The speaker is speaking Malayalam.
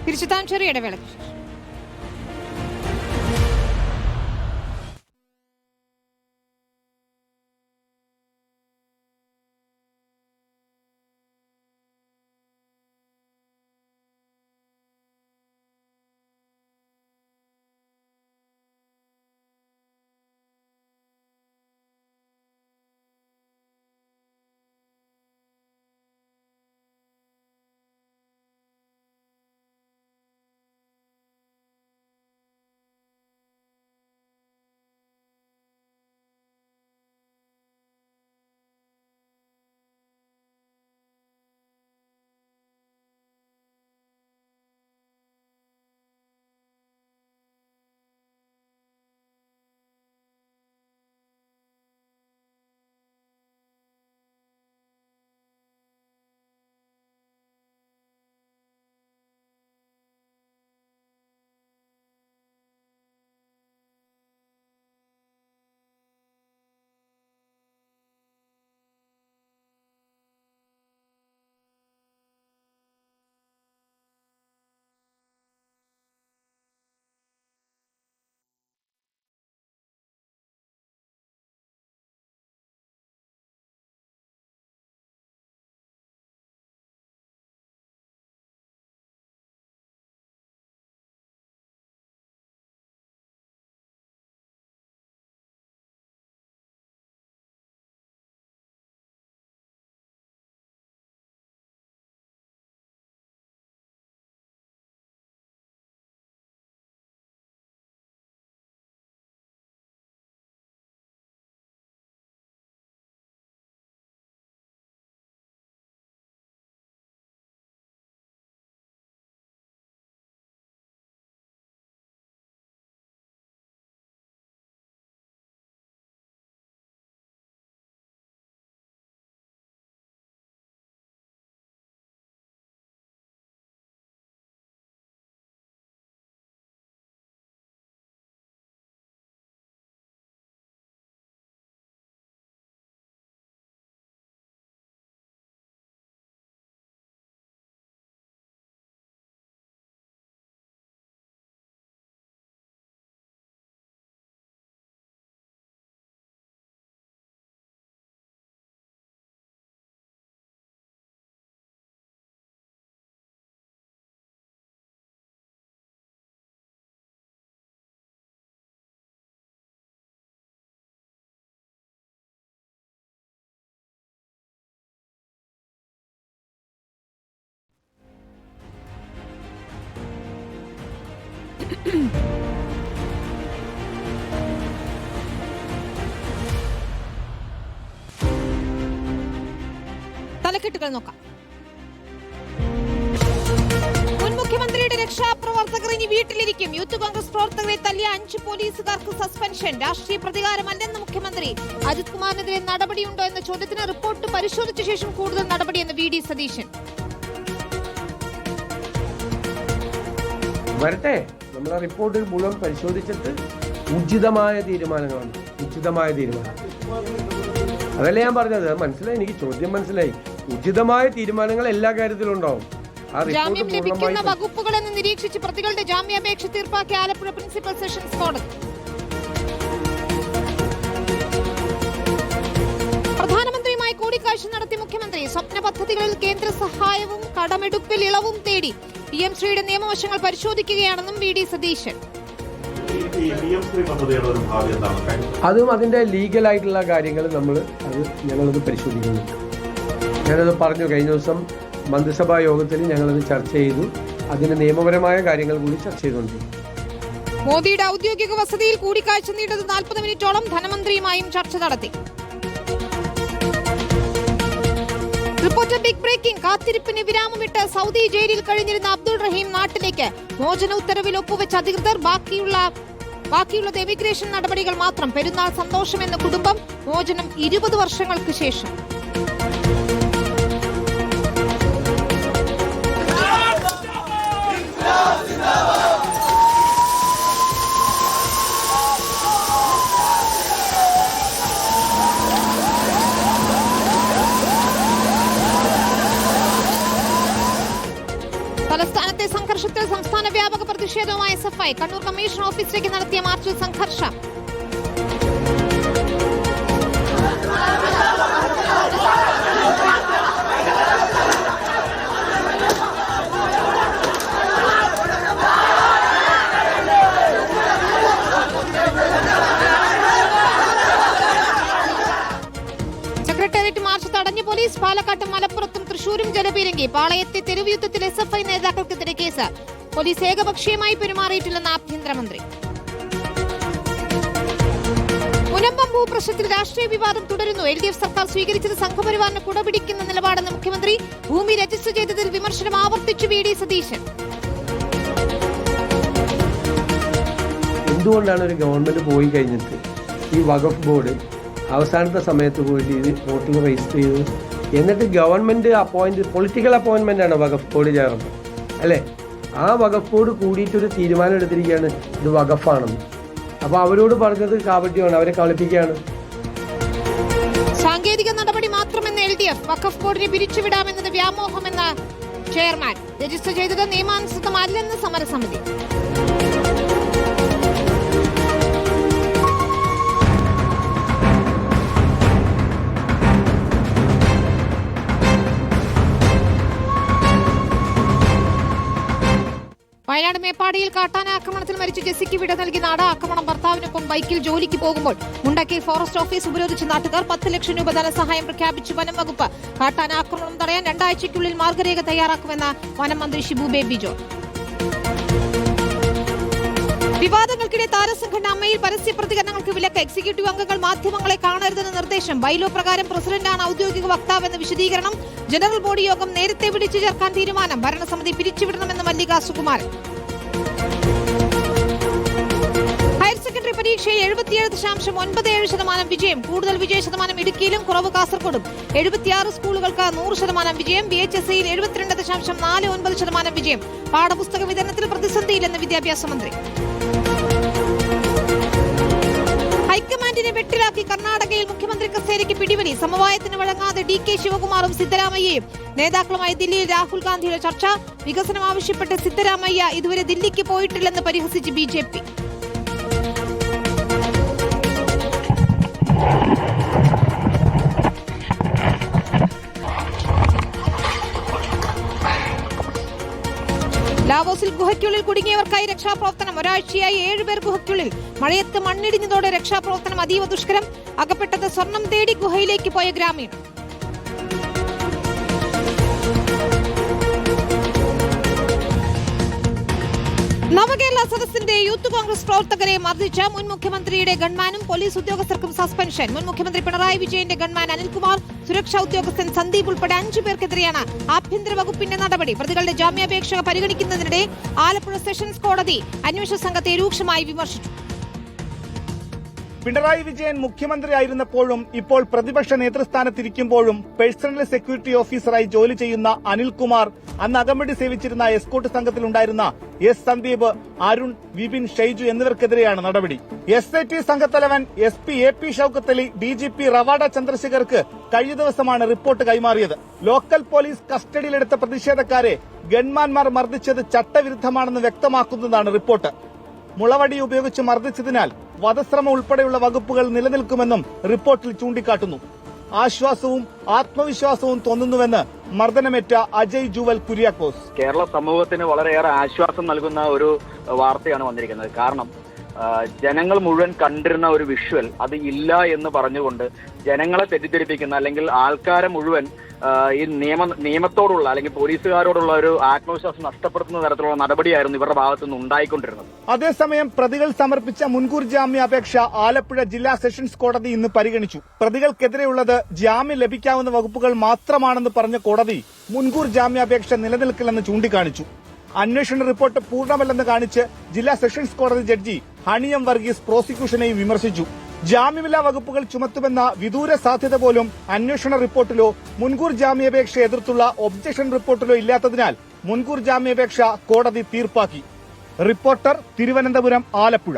തിരിച്ചെത്താൻ ചെറിയ ഇടവേളയ്ക്ക് ശേഷം. തലക്കെട്ടുകൾ നോക്കാം. മുൻ മുഖ്യമന്ത്രിയുടെ രക്ഷാപ്രവർത്തകർ ഇനി വീട്ടിലിരിക്കും. യൂത്ത് കോൺഗ്രസ് പ്രവർത്തകരെ തല്ലിയ 5 പോലീസുകാർക്ക് സസ്പെൻഷൻ. രാഷ്ട്രീയ പ്രതികാരമല്ലെന്ന് മുഖ്യമന്ത്രി. അജിത് കുമാറിനെതിരെ നടപടിയുണ്ടോ എന്ന ചോദ്യത്തിന് റിപ്പോർട്ട് പരിശോധിച്ച ശേഷം കൂടുതൽ നടപടിയെന്ന് വി.ഡി. സതീശൻ. വരട്ടെ, നമ്മൾ ആ റിപ്പോർട്ട് മുഴുവൻ പരിശോധിച്ചിട്ട് ഉചിതമായ തീരുമാനങ്ങളാണ്. അതല്ലേ ഞാൻ പറഞ്ഞത്. മനസ്സിലായി, എനിക്ക് ചോദ്യം മനസ്സിലായി. ഉചിതമായ തീരുമാനങ്ങൾ എല്ലാ കാര്യത്തിലും ഉണ്ടാവും. ജാമ്യം ലഭിക്കുന്ന വകുപ്പുകളെന്ന് നിരീക്ഷിച്ച് പ്രതികളുടെ ജാമ്യാപേക്ഷ തീർപ്പാക്കിയ ആലപ്പുഴ പ്രിൻസിപ്പൽ സെഷൻസ് കോടതി. പ്രധാനമന്ത്രിയുമായി കൂടിക്കാഴ്ച നടത്തി മുഖ്യമന്ത്രി. സ്വപ്ന പദ്ധതികളിൽ കേന്ദ്ര സഹായവും കടമെടുപ്പിൽ ഇളവും തേടി. PM-ശ്രീയുടെ നിയമവശങ്ങൾ പരിശോധിക്കുകയാണെന്നും വി.ഡി. സതീശൻ. അതും അതിന്റെ ലീഗലായിട്ടുള്ള കാര്യങ്ങൾ ഞങ്ങളത് പരിശോധിക്കുന്നു. ഞാനത് പറഞ്ഞു കഴിഞ്ഞ ദിവസം മന്ത്രിസഭാ യോഗത്തിൽ ഞങ്ങളത് ചർച്ച ചെയ്തു. അതിന് നിയമപരമായ കാര്യങ്ങൾ കൂടി ചർച്ച ചെയ്തുകൊണ്ടിരിക്കും. മോദിയുടെ ഔദ്യോഗിക വസതിയിൽ കൂടിക്കാഴ്ച നീണ്ടത് 40 മിനിറ്റോളം. ധനമന്ത്രിയുമായും ചർച്ച നടത്തി. Reporter big breaking. കാത്തിരിപ്പിന് വിരാമമിട്ട് സൗദി ജയിലിൽ കഴിഞ്ഞിരുന്ന അബ്ദുൾ റഹീം നാട്ടിലേക്ക്. മോചന ഉത്തരവിൽ ഒപ്പുവെച്ച അധികൃതർ. ബാക്കിയുള്ളത് എമിഗ്രേഷൻ നടപടികൾ മാത്രം. പെരുന്നാൾ സന്തോഷമെന്ന കുടുംബം. മോചനം 20 വർഷങ്ങൾക്ക് ശേഷം. തലസ്ഥാനത്തെ സംഘർഷത്തിൽ സംസ്ഥാന വ്യാപക പ്രതിഷേധവുമായി SFI. കണ്ണൂർ കമ്മീഷൻ ഓഫീസിലേക്ക് നടത്തിയ മാർച്ചിൽ സംഘർഷം. സെക്രട്ടേറിയറ്റ് മാർച്ച് തടഞ്ഞ പോലീസ്. പാലക്കാട്ടും മലപ്പുറത്തും തൃശൂരും ജലപീരങ്കി. പാളയത്തെ തെരുവ് യുദ്ധത്തിൽ SFI നേതാക്കൾക്കെതിരെ കേസ്. പോലീസ് ഏകപക്ഷീയമായി പെരുമാറിയിട്ടില്ലെന്ന് ആഭ്യന്തരമന്ത്രി. മുനമ്പം ഭൂപ്രശ്നത്തിൽ രാഷ്ട്രീയ വിവാദം തുടരുന്നു. LDF സർക്കാർ സ്വീകരിച്ചത് സംഘപരിവാറിന് കുടപിടിക്കുന്ന നിലപാടെന്ന് മുഖ്യമന്ത്രി. ഭൂമി രജിസ്റ്റർ ചെയ്തതിൽ വിമർശനം ആവർത്തിച്ചു VD സതീശൻ. എന്തുകൊണ്ടാണ് ഒരു ഗവൺമെന്റ് പോയി കഴിഞ്ഞിട്ട് ഈ വഖഫ് ബോർഡ് അവസാനത്തെ സമയത്ത് പോയിട്ട് ഇത് വോട്ടിൽ രജിസ്റ്റർ ചെയ്തു? എന്നിട്ട് ഗവൺമെന്റ് പൊളിറ്റിക്കൽ അപ്പോയിന്റ്മെന്റ് ആണ് വഖഫ് ബോർഡ് ചേർന്നത് അല്ലേ? ആ വഖഫ് ബോർഡ് കൂടിയിട്ടൊരു തീരുമാനം എടുത്തിരിക്കുകയാണ് ഇത് വഖഫാണെന്ന്. അപ്പൊ അവരോട് പറഞ്ഞത് കാപട്യമാണ്, അവരെ കളിപ്പിക്കുകയാണ്. സാങ്കേതിക നടപടി മാത്രമെന്ന് LDF. വഖഫ് ബോർഡിനെ പിരിച്ചുവിടാമെന്നത് വ്യാമോഹമെന്ന ചെയർമാൻ. രജിസ്റ്റർ ചെയ്തത് നിയമാനുസൃതമല്ലെന്ന് സമരസമിതി. വയനാട് മേപ്പാടിയിൽ കാട്ടാന ആക്രമണത്തിൽ മരിച്ച ജെസ്സിക്ക് വിട നൽകി നാട്. ആക്രമണം ഭർത്താവിനൊപ്പം ബൈക്കിൽ ജോലിക്ക് പോകുമ്പോൾ മുണ്ടക്കയിൽ ഫോറസ്റ്റ് ഓഫീസ് ഉപരോധിച്ച നാട്ടുകാർ. 10 ലക്ഷം രൂപ ധനസഹായം പ്രഖ്യാപിച്ചു വനം വകുപ്പ്. കാട്ടാന ആക്രമണം തടയാൻ 2 ആഴ്ചയ്ക്കുള്ളിൽ മാർഗരേഖ തയ്യാറാക്കുമെന്ന് വനം മന്ത്രി ഷിബു ബേബി ജോൺ. വിവാദങ്ങൾക്കിടെ താരസംഘടന അമ്മയിൽ പരസ്യ പ്രതികരണങ്ങൾക്ക് വിലക്ക്. എക്സിക്യൂട്ടീവ് അംഗങ്ങൾ മാധ്യമങ്ങളെ കാണരുതെന്ന നിർദ്ദേശം. ബൈലോ പ്രകാരം പ്രസിഡന്റാണ് ഔദ്യോഗിക വക്താവെന്ന വിശദീകരണം. ജനറൽ ബോഡി യോഗം നേരത്തെ വിളിച്ചു ചേർക്കാൻ തീരുമാനം. ഭരണസമിതി പിരിച്ചുവിടണമെന്ന് മല്ലിക സുകുമാരൻ. ഹയർ സെക്കൻഡറി പരീക്ഷയിൽ 77.97% വിജയം. കൂടുതൽ വിജയ ശതമാനം ഇടുക്കിയിലും, കുറവ് കാസർഗോഡും. 76 സ്കൂളുകൾക്ക് 100% വിജയം. BHSയിൽ 72.49% വിജയം. പാഠപുസ്തക വിതരണത്തിൽ പ്രതിസന്ധിയില്ലെന്ന് വിദ്യാഭ്യാസ മന്ത്രി. ഹൈക്കമാൻഡിനെ വെട്ടിലാക്കി കർണാടകയിൽ മുഖ്യമന്ത്രി കസേരയ്ക്ക് പിടിവലി. സമവായത്തിന് വഴങ്ങാതെ DK ശിവകുമാറും സിദ്ധരാമയ്യയും. നേതാക്കളുമായി ദില്ലിയിൽ രാഹുൽ ഗാന്ധിയുടെ ചർച്ച. വികസനം ആവശ്യപ്പെട്ട് സിദ്ധരാമയ്യ ഇതുവരെ ദില്ലിക്ക് പോയിട്ടില്ലെന്ന് പരിഹസിച്ച് BJP. ലാവോസിൽ ഗുഹയ്ക്കുള്ളിൽ കുടുങ്ങിയവർക്കായി രക്ഷാപ്രവർത്തനം. ഒരാഴ്ചയായി 7 പേർ ഗുഹയ്ക്കുള്ളിൽ. മഴയത്ത് മണ്ണിടിഞ്ഞതോടെ രക്ഷാപ്രവർത്തനം അതീവ ദുഷ്കരം. അകപ്പെട്ടത് സ്വർണം തേടി ഗുഹയിലേക്ക് പോയ ഗ്രാമീണർ. നവകേരള സദസ്സിന്റെ യൂത്ത് കോൺഗ്രസ് പ്രവർത്തകരെ മർദ്ദിച്ച മുൻ മുഖ്യമന്ത്രിയുടെ ഗൺമാനും പോലീസ് ഉദ്യോഗസ്ഥർക്കും സസ്പെൻഷൻ. മുൻ മുഖ്യമന്ത്രി പിണറായി വിജയന്റെ ഗൺമാൻ അനിൽകുമാർ, സുരക്ഷാ ഉദ്യോഗസ്ഥൻ സന്ദീപ് ഉൾപ്പെടെ 5 പേർക്കെതിരെയാണ് ആഭ്യന്തര വകുപ്പിന്റെ നടപടി. പ്രതികളുടെ ജാമ്യാപേക്ഷ പരിഗണിക്കുന്നതിനിടെ ആലപ്പുഴ സെഷൻസ് കോടതി അന്വേഷണ സംഘത്തെ രൂക്ഷമായി വിമർശിച്ചു. പിണറായി വിജയൻ മുഖ്യമന്ത്രിയായിരുന്നപ്പോഴും ഇപ്പോൾ പ്രതിപക്ഷ നേതൃസ്ഥാനത്തിരിക്കുമ്പോഴും പേഴ്സണൽ സെക്യൂരിറ്റി ഓഫീസറായി ജോലി ചെയ്യുന്ന അനിൽകുമാർ, അന്ന് അകമ്പടി സേവിച്ചിരുന്ന എസ്കോട്ട് സംഘത്തിലുണ്ടായിരുന്ന S. സന്ദീപ്, അരുൺ, വിപിൻ, ഷൈജു എന്നിവർക്കെതിരെയാണ് നടപടി. SIT സംഘത്തലവൻ SP AP Shoukath Ali DGP Ravada ചന്ദ്രശേഖർക്ക് കഴിഞ്ഞ ദിവസമാണ് റിപ്പോർട്ട് കൈമാറിയത്. ലോക്കൽ പോലീസ് കസ്റ്റഡിയിലെടുത്ത പ്രതിഷേധക്കാരെ ഗൺമാൻമാർ മർദ്ദിച്ചത് ചട്ടവിരുദ്ധമാണെന്ന് വ്യക്തമാക്കുന്നതാണ് റിപ്പോർട്ട്. മുളവടി ഉപയോഗിച്ച് മർദ്ദിച്ചതിനാൽ വധശ്രമം ഉൾപ്പെടെയുള്ള വകുപ്പുകൾ നിലനിൽക്കുമെന്നും റിപ്പോർട്ടിൽ ചൂണ്ടിക്കാട്ടുന്നു. ആശ്വാസവും ആത്മവിശ്വാസവും തോന്നുന്നുവെന്ന് മർദ്ദനമേറ്റ അജയ് ജുവൽ കുര്യാക്കോസ്. കേരള സമൂഹത്തിന് വളരെയേറെ ആശ്വാസം നൽകുന്ന ഒരു വാർത്തയാണ് വന്നിരിക്കുന്നത്. കാരണം ജനങ്ങൾ മുഴുവൻ കണ്ടിരുന്ന ഒരു വിഷ്വൽ അത് ഇല്ല എന്ന് പറഞ്ഞുകൊണ്ട് ജനങ്ങളെ തെറ്റിദ്ധരിപ്പിക്കുന്ന അല്ലെങ്കിൽ ആൾക്കാരെ മുഴുവൻ ഈ നിയമത്തോടുള്ള അല്ലെങ്കിൽ പോലീസുകാരോടുള്ള ഒരു ആത്മവിശ്വാസം നഷ്ടപ്പെടുത്തുന്ന തരത്തിലുള്ള നടപടിയായിരുന്നു ഇവരുടെ ഭാഗത്തുനിന്ന് ഉണ്ടായിക്കൊണ്ടിരുന്നത്. അതേസമയം പ്രതികൾ സമർപ്പിച്ച മുൻകൂർ ജാമ്യാപേക്ഷ ആലപ്പുഴ ജില്ലാ സെഷൻസ് കോടതി ഇന്ന് പരിഗണിച്ചു. പ്രതികൾക്കെതിരെയുള്ളത് ജാമ്യം ലഭിക്കാവുന്ന വകുപ്പുകൾ മാത്രമാണെന്ന് പറഞ്ഞ കോടതി മുൻകൂർ ജാമ്യാപേക്ഷ നിലനിൽക്കില്ലെന്ന് ചൂണ്ടിക്കാണിച്ചു. അന്വേഷണ റിപ്പോർട്ട് പൂർണ്ണമല്ലെന്ന് കാണിച്ച് ജില്ലാ സെഷൻസ് കോടതി ജഡ്ജി ഹണിയം വർഗീസ് പ്രോസിക്യൂഷനെയും വിമർശിച്ചു. ജാമ്യമില്ലാ വകുപ്പുകൾ ചുമത്തുമെന്ന വിദൂര സാധ്യത പോലും അന്വേഷണ റിപ്പോർട്ടിലോ മുൻകൂർ ജാമ്യാപേക്ഷ എതിർത്തുള്ള ഒബ്ജക്ഷൻ റിപ്പോർട്ടിലോ ഇല്ലാത്തതിനാൽ മുൻകൂർ ജാമ്യാപേക്ഷ കോടതി തീർപ്പാക്കി. റിപ്പോർട്ടർ, തിരുവനന്തപുരം, ആലപ്പുഴ.